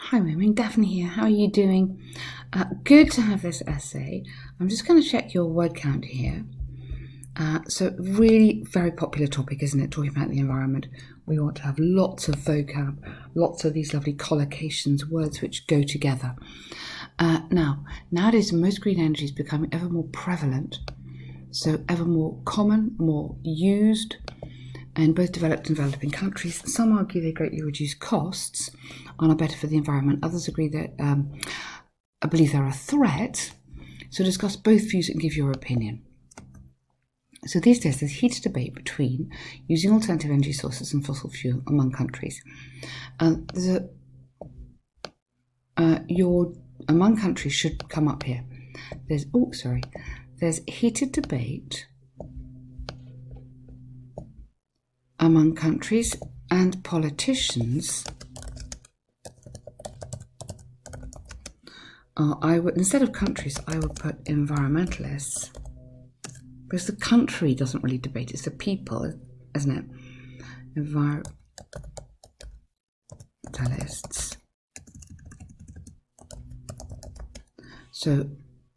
Hi, Wai Ming, Daphne here. How are you doing? Good to have this essay. I'm just going to check your word count here. So really very popular topic, isn't it? Talking about the environment. We want to have lots of vocab, lots of these lovely collocations, words which go together. Nowadays, most green energy is becoming ever more prevalent, so ever more common, more used in both developed and developing countries. Some argue they greatly reduce costs and are better for the environment. Others agree that I believe they're a threat. So discuss both views and give your opinion. So these days there's heated debate between using alternative energy sources and fossil fuel among countries. Your among countries should come up here. There's heated debate among countries and politicians. Instead of countries, I would put environmentalists, because the country doesn't really debate, it's the people, isn't it? Environmentalists. So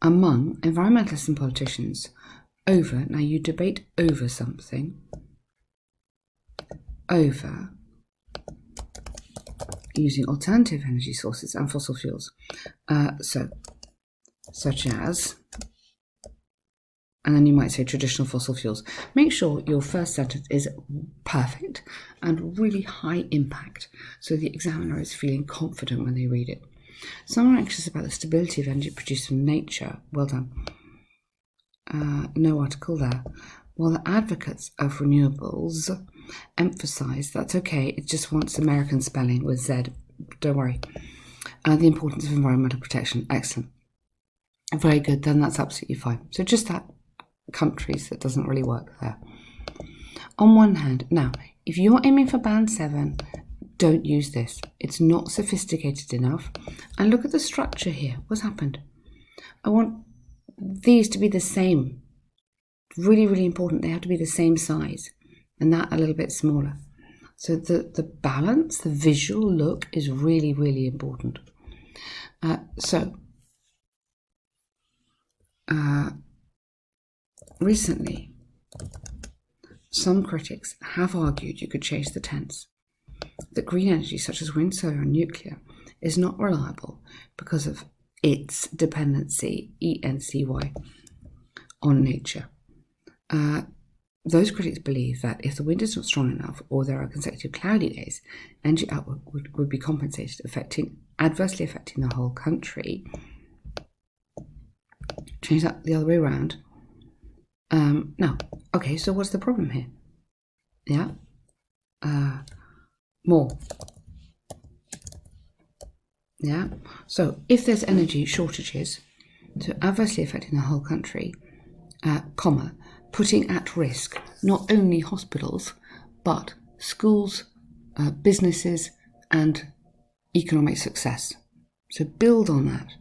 among environmentalists and politicians, now you debate over something, over using alternative energy sources and fossil fuels, such as, and then you might say traditional fossil fuels. Make sure your first sentence is perfect and really high impact, so the examiner is feeling confident when they read it. Some are anxious about the stability of energy produced from nature. Well done. No article there. While the advocates of renewables emphasise that's okay, it just wants American spelling with Z. Don't worry. The importance of environmental protection. Excellent. Very good. Then that's absolutely fine. So just that countries, that doesn't really work there. On one hand, now, if you're aiming for band 7, don't use this. It's not sophisticated enough. And look at the structure here. What's happened? I want these to be the same. Really, really important. They have to be the same size, and that a little bit smaller. So the balance, the visual look is really, really important. Recently, some critics have argued you could change the tense, that green energy such as wind, solar and nuclear is not reliable because of its dependency, ENCY, on nature. Those critics believe that if the wind is not strong enough or there are consecutive cloudy days, energy output would be compensated, adversely affecting the whole country. Change that the other way around. Okay, so what's the problem here? Yeah? More. Yeah? So if there's energy shortages, so adversely affecting the whole country, putting at risk not only hospitals, but schools, businesses, and economic success. So build on that.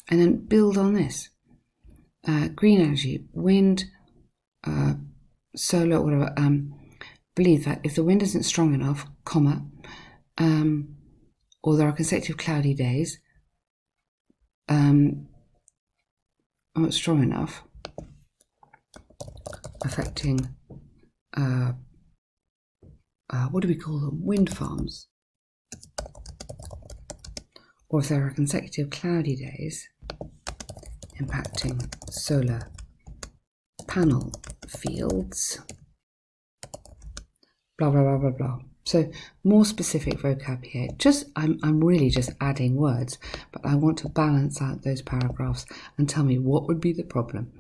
And then build on this. Green energy, wind, solar, whatever, believe that if the wind isn't strong enough, or there are consecutive cloudy days, not strong enough, affecting, what do we call them? Wind farms. Or if there are consecutive cloudy days, impacting solar panel fields, blah, blah, blah, blah, blah. So more specific vocab here. I'm really just adding words, but I want to balance out those paragraphs and tell me what would be the problem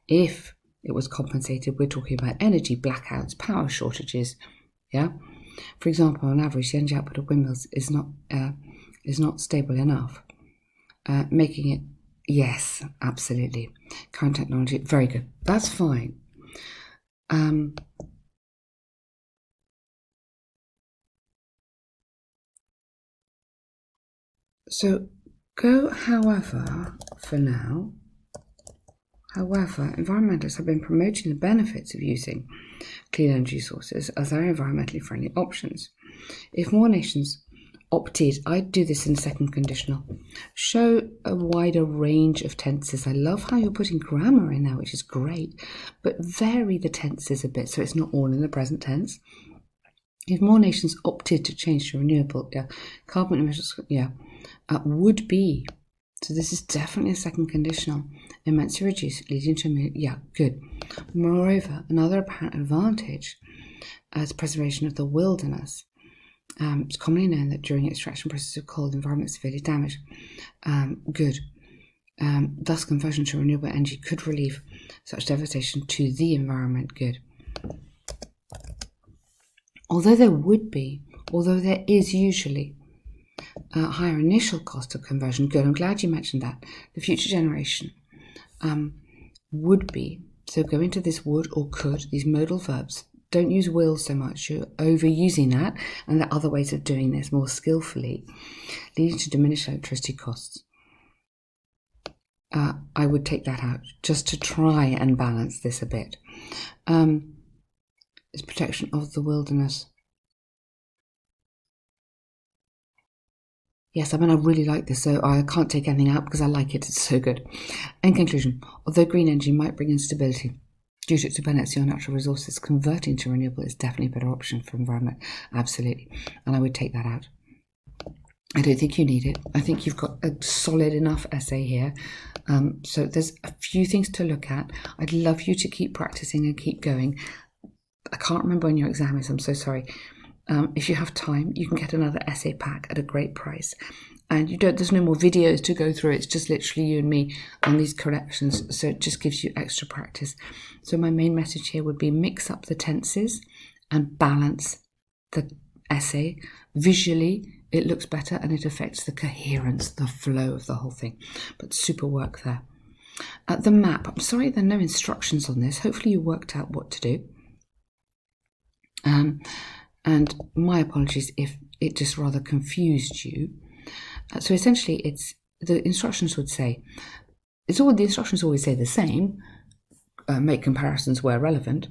if it was compensated. We're talking about energy blackouts, power shortages. Yeah. For example, on average, the energy output of windmills is not stable enough, making it. Yes, absolutely. Current technology, very good. That's fine. So go, however, for now. However, environmentalists have been promoting the benefits of using clean energy sources as their environmentally friendly options. If more nations opted, I'd do this in second conditional. Show a wider range of tenses. I love how you're putting grammar in there, which is great, but vary the tenses a bit so it's not all in the present tense. If more nations opted to change to renewable, carbon emissions, would be. So this is definitely a second conditional. Immensely reduced, leading to good. Moreover, another apparent advantage is preservation of the wilderness. It's commonly known that during extraction process of coal, the environment is severely damaged. Good. Thus, conversion to renewable energy could relieve such devastation to the environment. Good. Although there is usually a higher initial cost of conversion. Good. I'm glad you mentioned that. The future generation would be. So go into this would or could, these modal verbs. Don't use will so much. You're overusing that, and there are other ways of doing this more skillfully, leading to diminished electricity costs. I would take that out just to try and balance this a bit. It's protection of the wilderness. Yes, I really like this, so I can't take anything out because I like it. It's so good. In conclusion, although green energy might bring instability due to its dependency on natural resources, converting to renewable is definitely a better option for the environment. Absolutely. And I would take that out. I don't think you need it. I think you've got a solid enough essay here. So there's a few things to look at. I'd love you to keep practicing and keep going. I can't remember when your exam is. I'm so sorry. If you have time, you can get another essay pack at a great price. And there's no more videos to go through. It's just literally you and me on these corrections. So it just gives you extra practice. So my main message here would be mix up the tenses and balance the essay. Visually, it looks better and it affects the coherence, the flow of the whole thing. But super work there. The map. I'm sorry there are no instructions on this. Hopefully you worked out what to do. And my apologies if it just rather confused you. So essentially, the instructions would say, the instructions always say the same, make comparisons where relevant,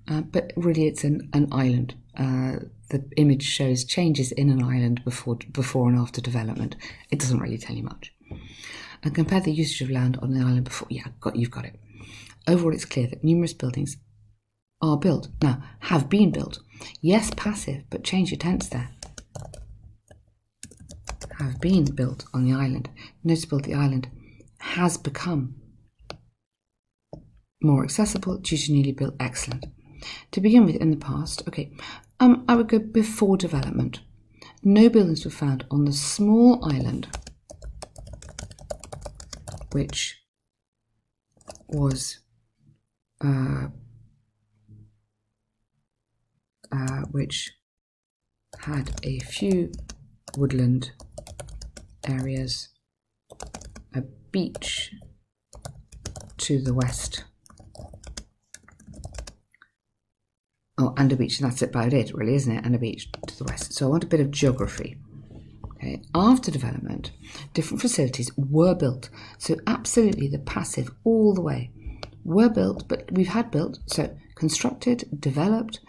but really it's an island. The image shows changes in an island before and after development. It doesn't really tell you much. And compare the usage of land on the island before. Yeah, you've got it. Overall, it's clear that numerous buildings are built. Now, have been built. Yes, passive, but change your tense there. Have been built on the island. Noticeable, the island has become more accessible due to newly built. Excellent. To begin with, in the past, I would go before development. No buildings were found on the small island, which was which had a few woodland areas, a beach to the west. Oh, and a beach, and that's about it, really, isn't it? And a beach to the west. So I want a bit of geography. Okay. After development, different facilities were built. So absolutely the passive all the way were built, but we've had built. So constructed, developed,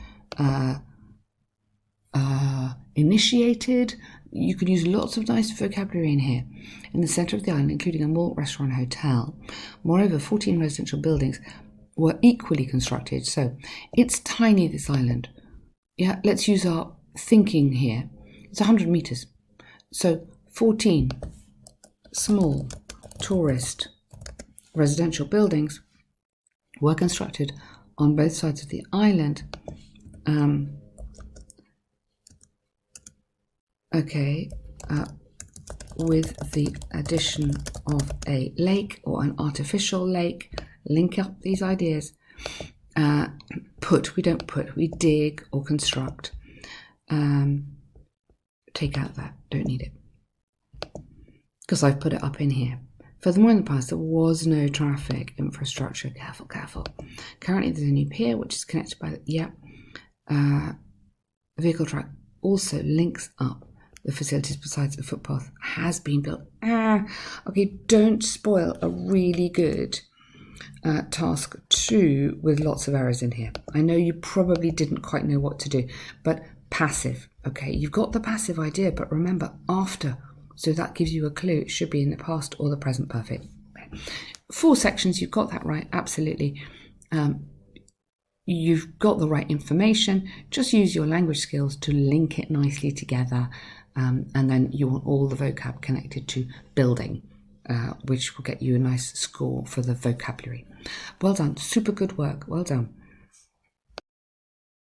initiated. You could use lots of nice vocabulary in here. In the centre of the island, including a mall, restaurant, hotel. Moreover, 14 residential buildings were equally constructed. So it's tiny, this island. Yeah, let's use our thinking here. It's 100 metres. So 14 small tourist residential buildings were constructed on both sides of the island. With the addition of a lake or an artificial lake, link up these ideas. We dig or construct. Take out that, don't need it. Because I've put it up in here. Furthermore, in the past, there was no traffic infrastructure. Careful. Currently, there's a new pier which is connected by the vehicle track also links up the facilities besides the footpath has been built. Don't spoil a really good task 2 with lots of errors in here. I know you probably didn't quite know what to do, but passive. Okay, you've got the passive idea, but remember after. So that gives you a clue. It should be in the past or the present perfect. Okay. 4 sections, you've got that right, absolutely. You've got the right information. Just use your language skills to link it nicely together. And then you want all the vocab connected to building, which will get you a nice score for the vocabulary. Well done, super good work, well done.